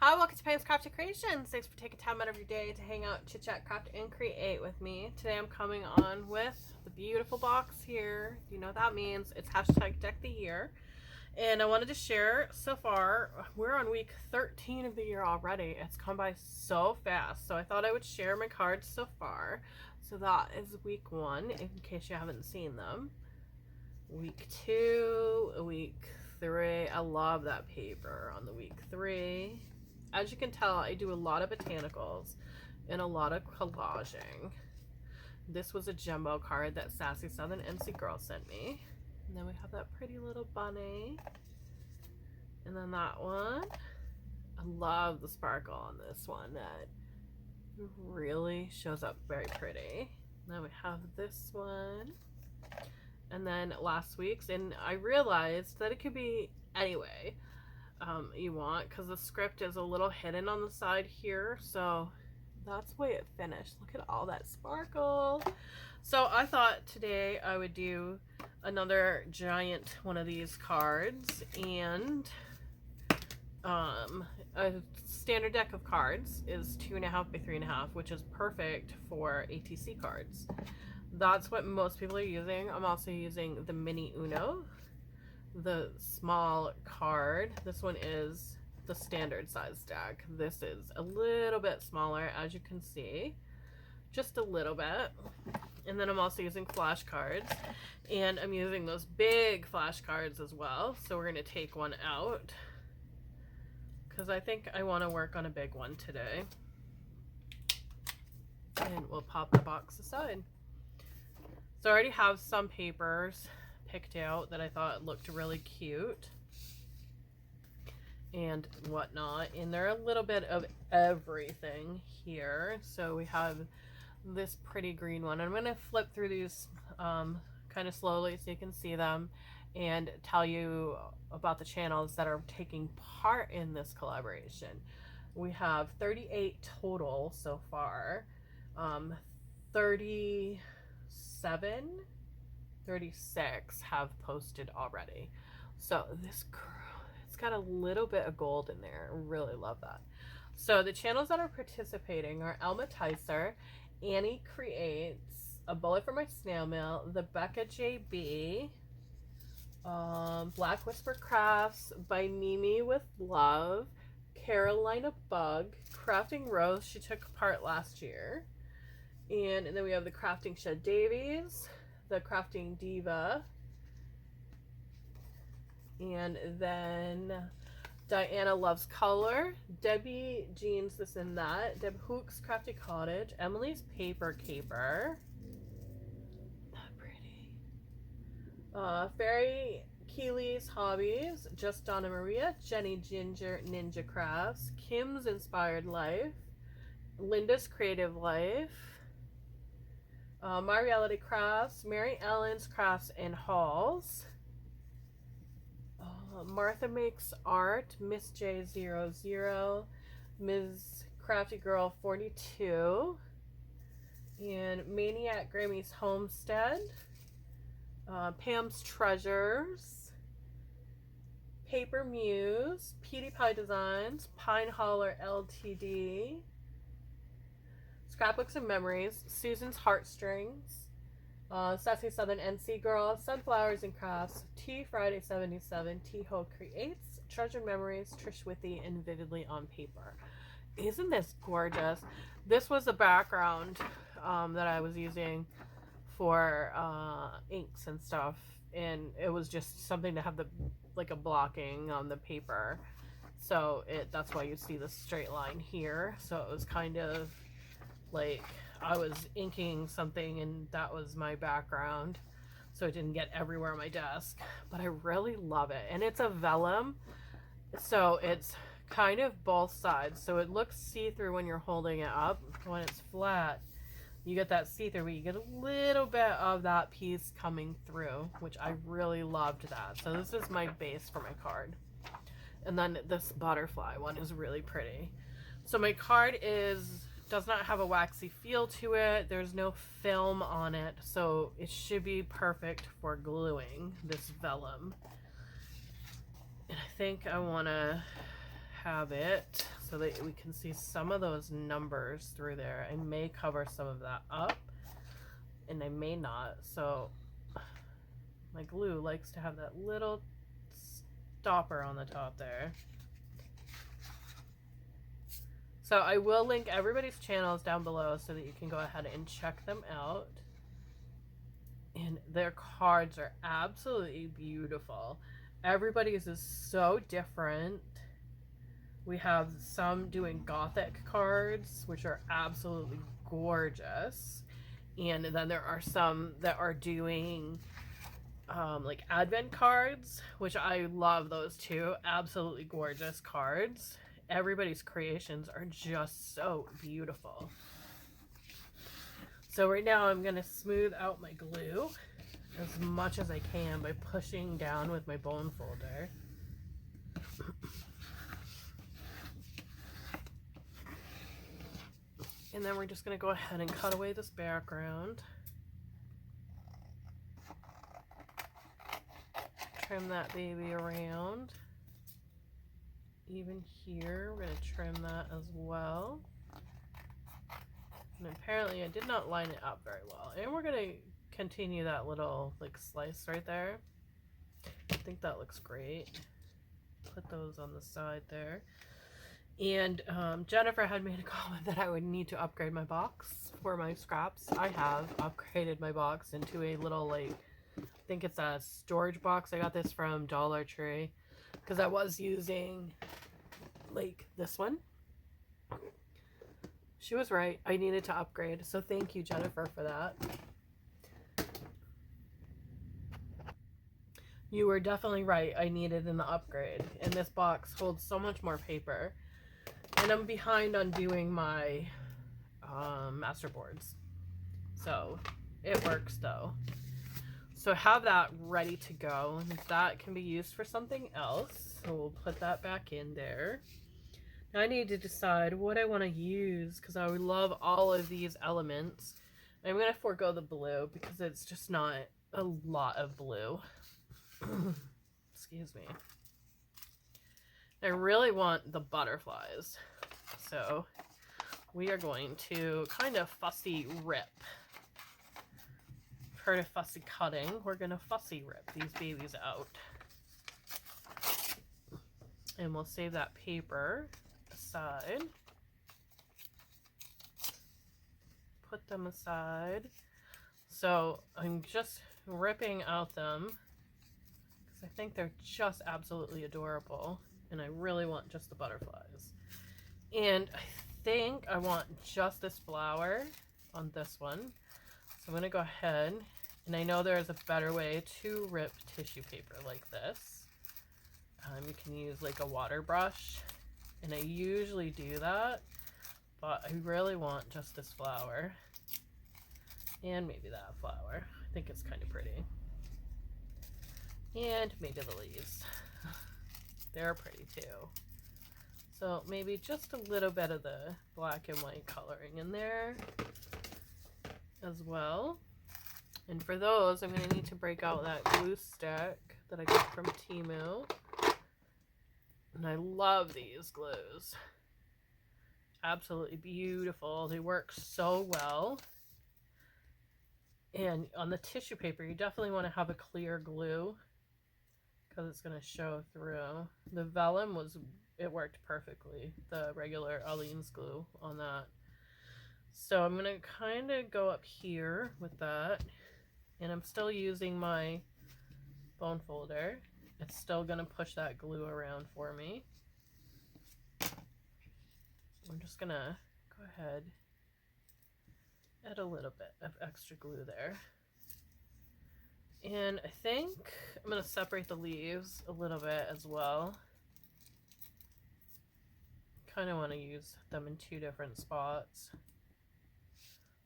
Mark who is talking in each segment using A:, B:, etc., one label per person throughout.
A: Hi, welcome to Pam's Crafty Creations. Thanks for taking time out of your day to hang out, chit chat, craft, and create with me. Today I'm coming on with the beautiful box here. You know what that means. It's hashtag Deck the Year. And I wanted to share, so far, we're on week 13 of the year already. It's come by so fast. So I thought I would share my cards so far. So that is week 1, in case you haven't seen them. Week 2, week 3. I love that paper on the week 3. As you can tell, I do a lot of botanicals and a lot of collaging. This was a jumbo card that Sassy Southern NC Girl sent me. And then we have that pretty little bunny. And then that one. I love the sparkle on this one. That really shows up very pretty. Then we have this one. And then last week's. And I realized that it could be anyway. You want, because the script is a little hidden on the side here, so that's the way it finished. Look at all that sparkle. So I thought today I would do another giant one of these cards, and a standard deck of cards is 2.5 by 3.5, which is perfect for ATC cards. That's what most people are using. I'm also using the mini Uno, the small card. This one is the standard size deck. This is a little bit smaller, as you can see, just a little bit. And then I'm also using flashcards, and I'm using those big flashcards as well. So we're going to take one out because I think I want to work on a big one today. And we'll pop the box aside. So I already have some papers picked out that I thought looked really cute and whatnot, and there are a little bit of everything here. So we have this pretty green one. I'm going to flip through these kind of slowly so you can see them and tell you about the channels that are taking part in this collaboration. We have 38 total so far. 36 have posted already. So this girl, it's got a little bit of gold in there. I really love that. So the channels that are participating are Elma Tyser, Annie Creates, A Bullet for My Snail Mail, the Becca JB, Black Whisper Crafts, by Mimi with Love, Carolina Bug, Crafting Rose, she took part last year, and then we have the Crafting Shed Davies, the Crafting Diva, and then Diana Loves Color, Debbie Jeans This and That, Deb Hooks Crafty Cottage, Emily's Paper Caper, not pretty, Fairy Keely's Hobbies, Just Donna Maria, Jenny Ginger Ninja Crafts, Kim's Inspired Life, Linda's Creative Life, My Reality Crafts, Mary Ellen's Crafts and Hauls, Martha Makes Art, Miss J00, Ms. Crafty Girl 42, and Maniac Grammy's Homestead, Pam's Treasures, Paper Muse, Petey Pie Designs, Pine Holler LTD, Scrapbooks and Memories, Susan's Heartstrings, Sassy Southern NC Girl, Sunflowers and Crafts, T Friday 77, T Ho Creates, Treasured Memories, Trish Withy, and Vividly on Paper. Isn't this gorgeous? This was the background that I was using for inks and stuff, and it was just something to have the like a blocking on the paper. So that's why you see the straight line here. So it was kind of like I was inking something and that was my background, so it didn't get everywhere on my desk. But I really love it, and it's a vellum, so it's kind of both sides, so it looks see-through when you're holding it up. When it's flat, you get that see-through, but you get a little bit of that piece coming through, which I really loved that. So this is my base for my card, and then this butterfly one is really pretty. So my card does not have a waxy feel to it. There's no film on it, so it should be perfect for gluing this vellum. And I think I want to have it so that we can see some of those numbers through there. I may cover some of that up and I may not. So my glue likes to have that little stopper on the top there. So I will link everybody's channels down below so that you can go ahead and check them out. And their cards are absolutely beautiful. Everybody's is so different. We have some doing gothic cards, which are absolutely gorgeous. And then there are some that are doing like advent cards, which I love those too. Absolutely gorgeous cards. Everybody's creations are just so beautiful. So right now I'm going to smooth out my glue as much as I can by pushing down with my bone folder. And then we're just going to go ahead and cut away this background. Trim that baby around. Even here, we're going to trim that as well. And apparently I did not line it up very well. And we're going to continue that little like slice right there. I think that looks great. Put those on the side there. And Jennifer had made a comment that I would need to upgrade my box for my scraps. I have upgraded my box into a little like, I think it's a storage box. I got this from Dollar Tree because I was using like this one. She was right. I needed to upgrade. So thank you, Jennifer, for that. You were definitely right. I needed an upgrade. And this box holds so much more paper. And I'm behind on doing my master boards. So it works though. So have that ready to go. And that can be used for something else. So we'll put that back in there. Now I need to decide what I want to use because I would love all of these elements. I'm going to forego the blue because it's just not a lot of blue. Excuse me. I really want the butterflies. So we are going to kind of fussy rip. Heard of fussy cutting. We're going to fussy rip these babies out. And we'll save that paper aside. Put them aside. So I'm just ripping out them because I think they're just absolutely adorable. And I really want just the butterflies. And I think I want just this flower on this one. So I'm going to go ahead, and I know there's a better way to rip tissue paper like this. You can use like a water brush, and I usually do that, but I really want just this flower. And maybe that flower. I think it's kind of pretty. And maybe the leaves. They're pretty too. So maybe just a little bit of the black and white coloring in there as well. And for those, I'm going to need to break out that glue stick that I got from Temu. And I love these glues. Absolutely beautiful. They work so well. And on the tissue paper, you definitely want to have a clear glue because it's going to show through. The vellum it worked perfectly. The regular Aleene's glue on that. So I'm going to kind of go up here with that. And I'm still using my bone folder. It's still going to push that glue around for me. I'm just going to go ahead, add a little bit of extra glue there. And I think I'm going to separate the leaves a little bit as well. Kind of want to use them in two different spots.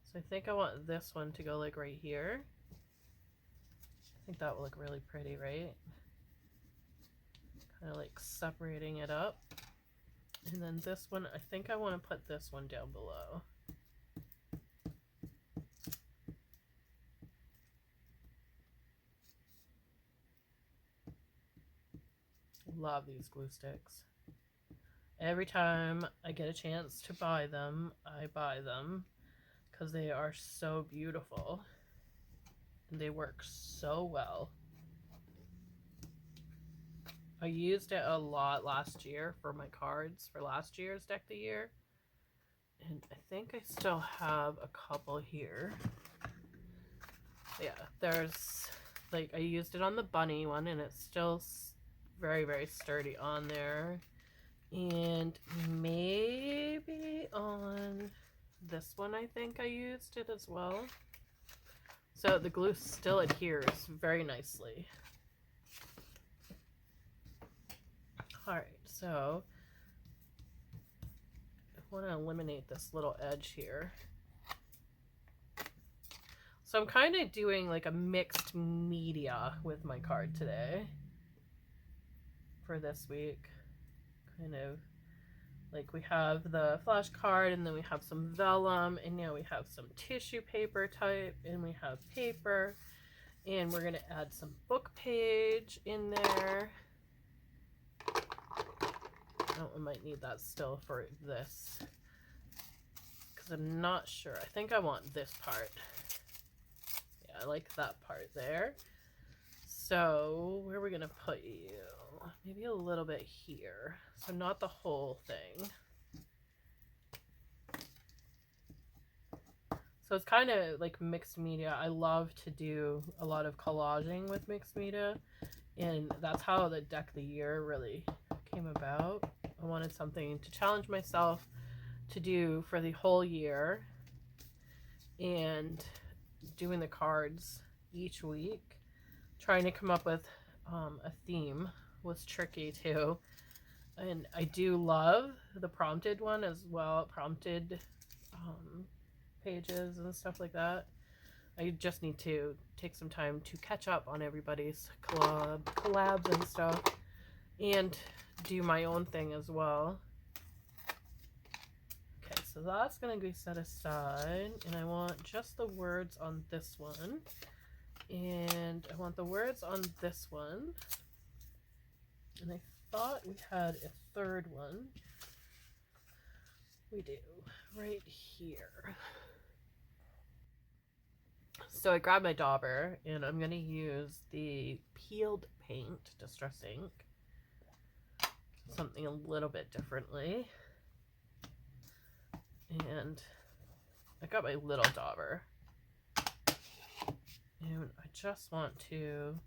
A: So I think I want this one to go like right here. I think that will look really pretty, right? Kind of like separating it up. And then this one, I think I want to put this one down below. Love these glue sticks. Every time I get a chance to buy them, I buy them because they are so beautiful and they work so well. I used it a lot last year for my cards for last year's Deck the Year. And I think I still have a couple here. Yeah, there's, like, I used it on the bunny one and it's still very, very sturdy on there. And maybe on this one I think I used it as well. So the glue still adheres very nicely. Alright, so I want to eliminate this little edge here. So I'm kind of doing like a mixed media with my card today for this week. Kind of like we have the flash card and then we have some vellum and now we have some tissue paper type and we have paper and we're going to add some book page in there. Oh, I might need that still for this because I'm not sure. I think I want this part. Yeah, I like that part there. So where are we gonna put you? Maybe a little bit here. So not the whole thing. So it's kind of like mixed media. I love to do a lot of collaging with mixed media. And that's how the Deck of the Year really came about. I wanted something to challenge myself to do for the whole year. And doing the cards each week. Trying to come up with a theme was tricky too. And I do love the prompted one as well. Prompted pages and stuff like that. I just need to take some time to catch up on everybody's collabs and stuff and do my own thing as well. Okay, so that's going to be set aside and I want just the words on this one and I want the words on this one and I thought we had a third one. We do, right here. So I grabbed my dauber and I'm going to use the peeled paint Distress ink. Something a little bit differently. And I got my little dauber. And I just want to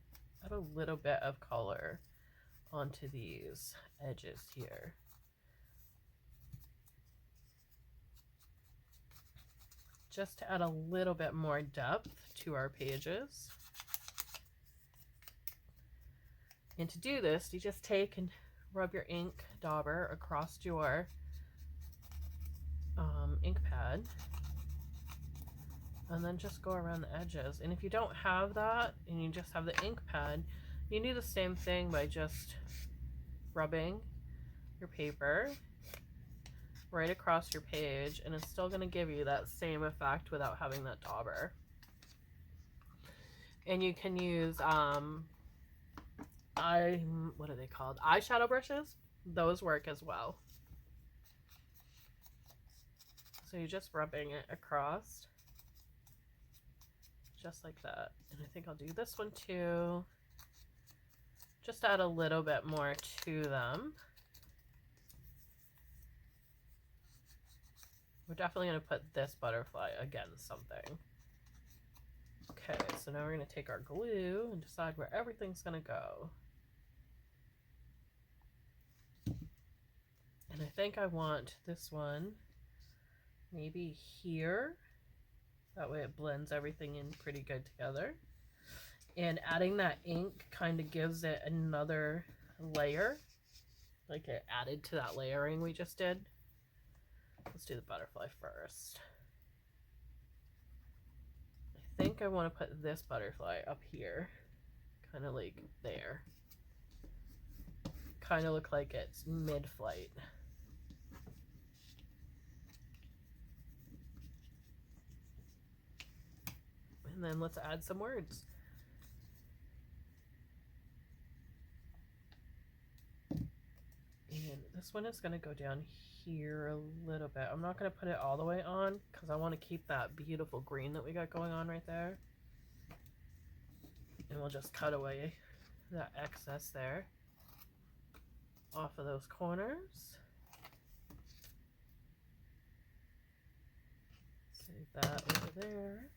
A: add a little bit of color onto these edges here. Just to add a little bit more depth to our pages. And to do this, you just take and rub your ink dauber across your ink pad. And then just go around the edges. And if you don't have that, and you just have the ink pad, you do the same thing by just rubbing your paper right across your page, and it's still going to give you that same effect without having that dauber. And you can use what are they called? Eyeshadow brushes. Those work as well. So you're just rubbing it across just like that. And I think I'll do this one too. Just add a little bit more to them. We're definitely going to put this butterfly against something. Okay, so now we're going to take our glue and decide where everything's going to go. And I think I want this one maybe here. That way it blends everything in pretty good together. And adding that ink kind of gives it another layer. Like it added to that layering we just did. Let's do the butterfly first. I think I want to put this butterfly up here. Kind of like there. Kind of look like it's mid-flight. And then let's add some words. And this one is going to go down here a little bit. I'm not going to put it all the way on because I want to keep that beautiful green that we got going on right there. And we'll just cut away that excess there off of those corners. Save that over there.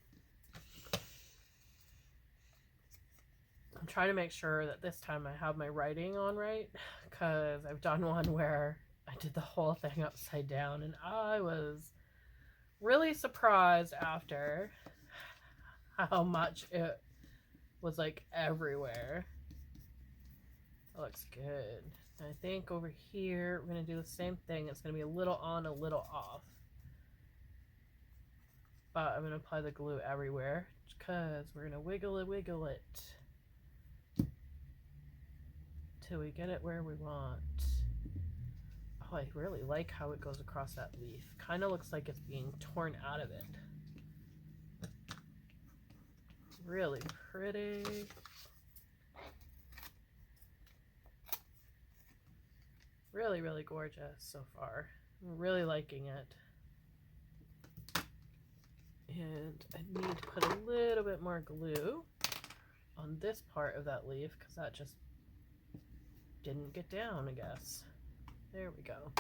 A: I'm trying to make sure that this time I have my writing on right, because I've done one where I did the whole thing upside down and I was really surprised after how much it was like everywhere. That looks good. And I think over here we're going to do the same thing. It's going to be a little on, a little off. But I'm going to apply the glue everywhere because we're going to wiggle it till we get it where we want. Oh, I really like how it goes across that leaf. Kind of looks like it's being torn out of it. Really pretty. Really, really gorgeous so far. I'm really liking it. And I need to put a little bit more glue on this part of that leaf because that just didn't get down, I guess. There we go.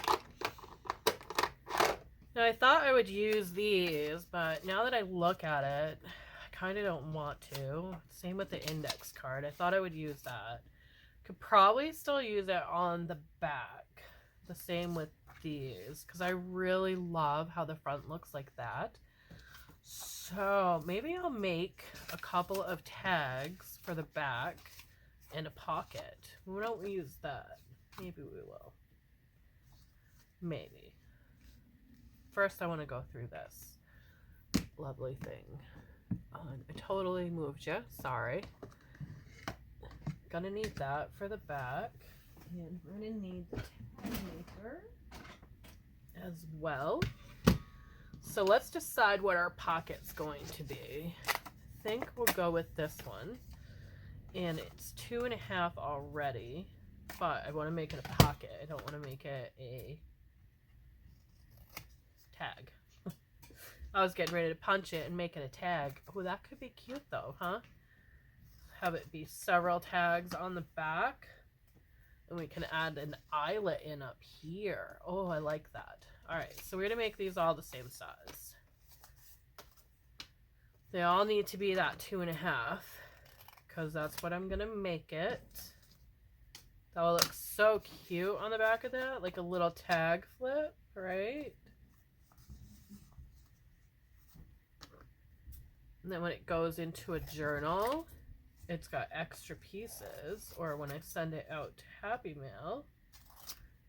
A: Now I thought I would use these, but now that I look at it, I kind of don't want to. Same with the index card. I thought I would use that. Could probably still use it on the back. The same with these, because I really love how the front looks like that. So maybe I'll make a couple of tags for the back and a pocket. Why don't we use that? Maybe we will. Maybe. First, I want to go through this lovely thing. I totally moved you. Sorry. Gonna need that for the back. And we're gonna need the tag maker as well. So let's decide what our pocket's going to be. I think we'll go with this one. And it's 2.5 already, but I want to make it a pocket. I don't want to make it a tag. I was getting ready to punch it and make it a tag. Oh, that could be cute though, huh? Have it be several tags on the back. And we can add an eyelet in up here. Oh, I like that. All right, so we're going to make these all the same size. They all need to be that 2.5 because that's what I'm going to make it. That will look so cute on the back of that, like a little tag flip, right? And then when it goes into a journal, it's got extra pieces, or when I send it out to Happy Mail,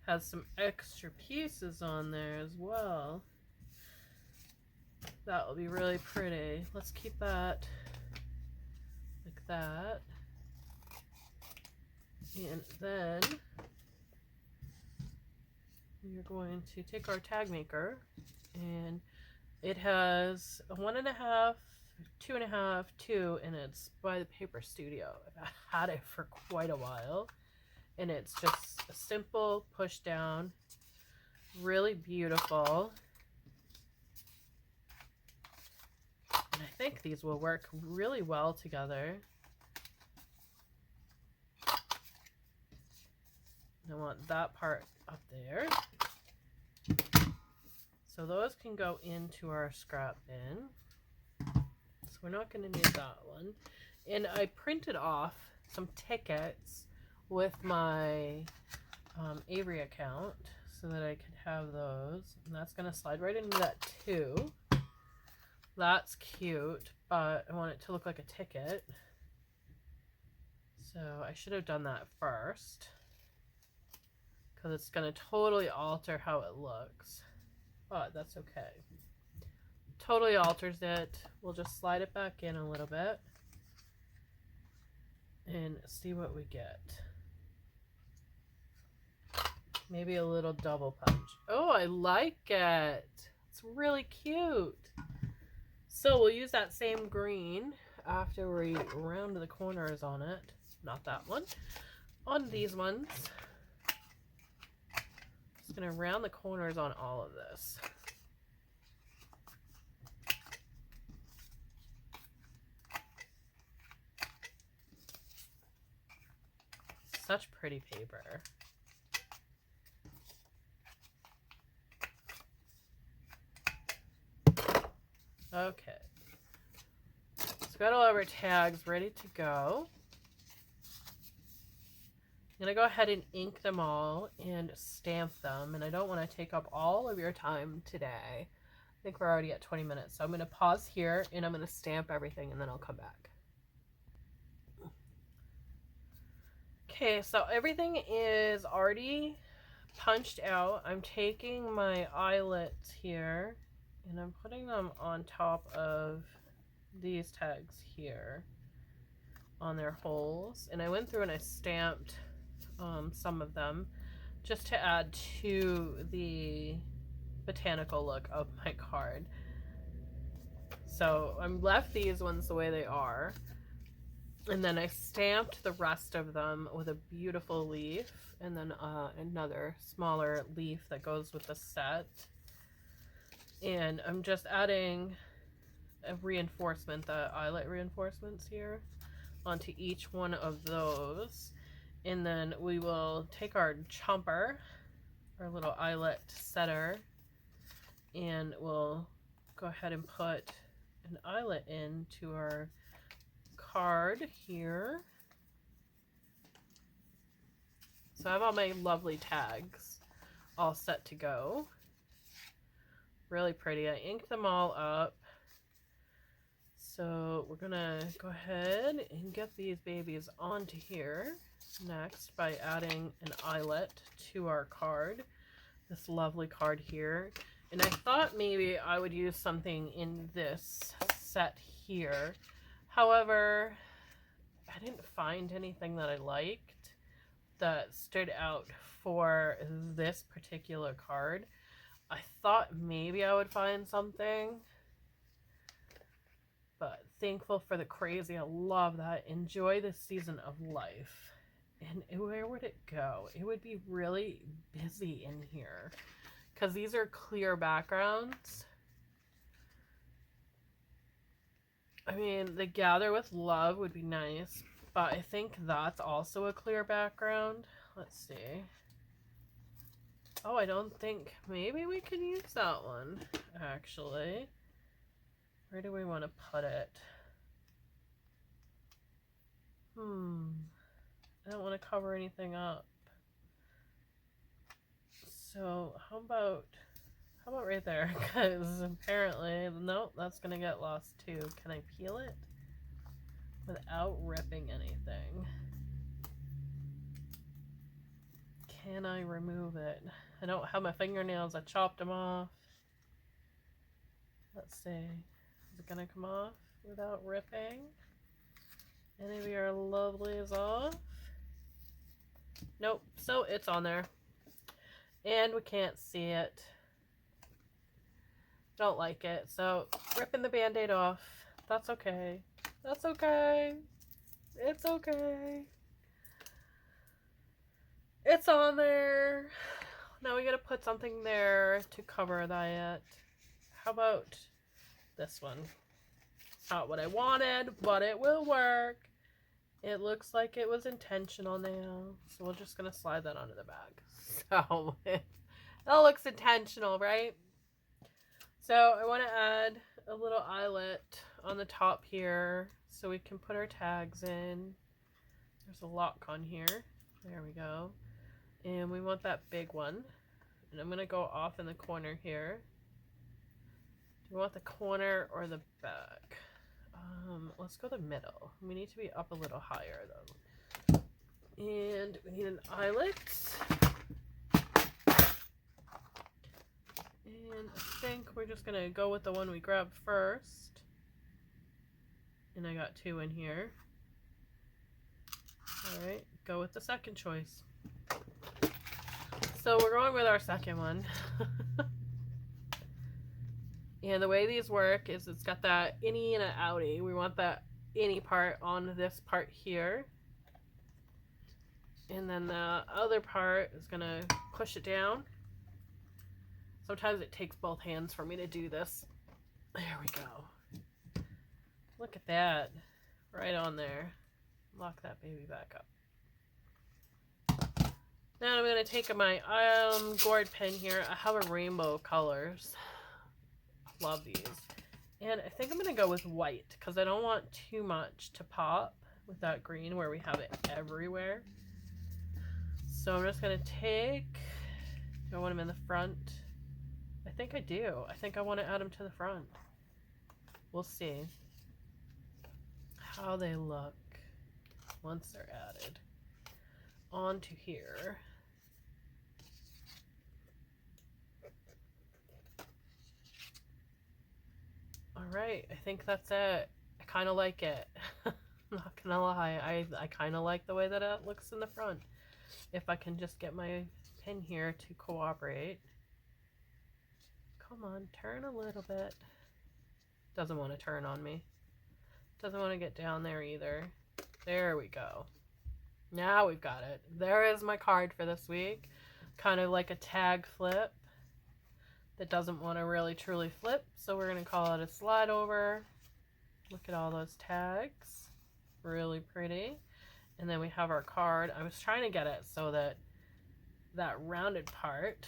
A: has some extra pieces on there as well. That will be really pretty. Let's keep that like that. And then we're going to take our tag maker, and it has a 1.5, 2.5, 2, and it's by the Paper Studio. I've had it for quite a while, and it's just a simple push down, really beautiful. And I think these will work really well together. I want that part up there. So those can go into our scrap bin. So we're not going to need that one. And I printed off some tickets with my Avery account so that I could have those. And that's going to slide right into that too. That's cute, but I want it to look like a ticket. So I should have done that first, because it's going to totally alter how it looks. But that's okay. Totally alters it. We'll just slide it back in a little bit and see what we get. Maybe a little double punch. Oh, I like it. It's really cute. So we'll use that same green after we round the corners on it. Not that one. On these ones. just going to round the corners on all of this. Such pretty paper. Okay. So got all of our tags ready to go. I'm going to go ahead and ink them all and stamp them. And I don't want to take up all of your time today. I think we're already at 20 minutes. So I'm going to pause here and I'm going to stamp everything and then I'll come back. Okay, so everything is already punched out. I'm taking my eyelets here and I'm putting them on top of these tags here on their holes. And I went through and I stamped some of them just to add to the botanical look of my card. So I'm left these ones the way they are. And then I stamped the rest of them with a beautiful leaf and then another smaller leaf that goes with the set. And I'm just adding a reinforcement, the eyelet reinforcements here, onto each one of those. And then we will take our chomper, our little eyelet setter, and we'll go ahead and put an eyelet into our card here. So I have all my lovely tags all set to go. Really pretty. I inked them all up. So we're gonna go ahead and get these babies onto here next by adding an eyelet to our card. This lovely card here. And I thought maybe I would use something in this set here. However, I didn't find anything that I liked that stood out for this particular card. I thought maybe I would find something, but thankful for the crazy. I love that. Enjoy this season of life. And where would it go? It would be really busy in here because these are clear backgrounds. I mean, the Gather with Love would be nice, but I think that's also a clear background. Let's see. Oh, I don't think, maybe we can use that one, actually. Where do we want to put it? I don't want to cover anything up. So how about right there? Because apparently, nope, that's going to get lost too. Can I peel it without ripping anything? Can I remove it? I don't have my fingernails. I chopped them off. Let's see. Is it going to come off without ripping? Any of your lovelies off? Nope. So it's on there. And we can't see it. Don't like it. So ripping the band-aid off. That's okay. That's okay. It's okay. It's on there. Now we gotta put something there to cover that. How about this one? It's not what I wanted, but it will work. It looks like it was intentional now. So we're just gonna slide that onto the bag. So that looks intentional, right? So I want to add a little eyelet on the top here so we can put our tags in. There's a lock on here. There we go. And we want that big one. And I'm going to go off in the corner here. Do we want the corner or the back? Let's go the middle. We need to be up a little higher though. And we need an eyelet. And I think we're just going to go with the one we grabbed first. And I got two in here. Alright, go with the second choice. So we're going with our second one. And the way these work is it's got that innie and an outie. We want that innie part on this part here. And then the other part is going to push it down. Sometimes it takes both hands for me to do this. There we go. Look at that. Right on there. Lock that baby back up. Now I'm going to take my gourd pen here. I have a rainbow colors. Love these. And I think I'm going to go with white because I don't want too much to pop with that green where we have it everywhere. So I'm just going to take, do I want them in the front? I think I do. I think I want to add them to the front. We'll see how they look once they're added onto here. All right, I think that's it. I kind of like it. I'm not gonna lie, I kind of like the way that it looks in the front. If I can just get my pin here to cooperate. Come on, turn a little bit. Doesn't want to turn on me. Doesn't want to get down there either. There we go. Now we've got it. There is my card for this week. Kind of like a tag flip that doesn't want to really truly flip. So we're going to call it a slide over. Look at all those tags. Really pretty. And then we have our card. I was trying to get it so that that rounded part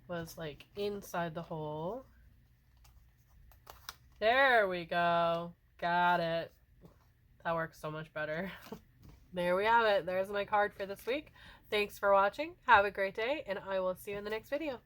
A: was like inside the hole. There we go. Got it. That works so much better. There we have it. There's my card for this week. Thanks for watching. Have a great day, and I will see you in the next video.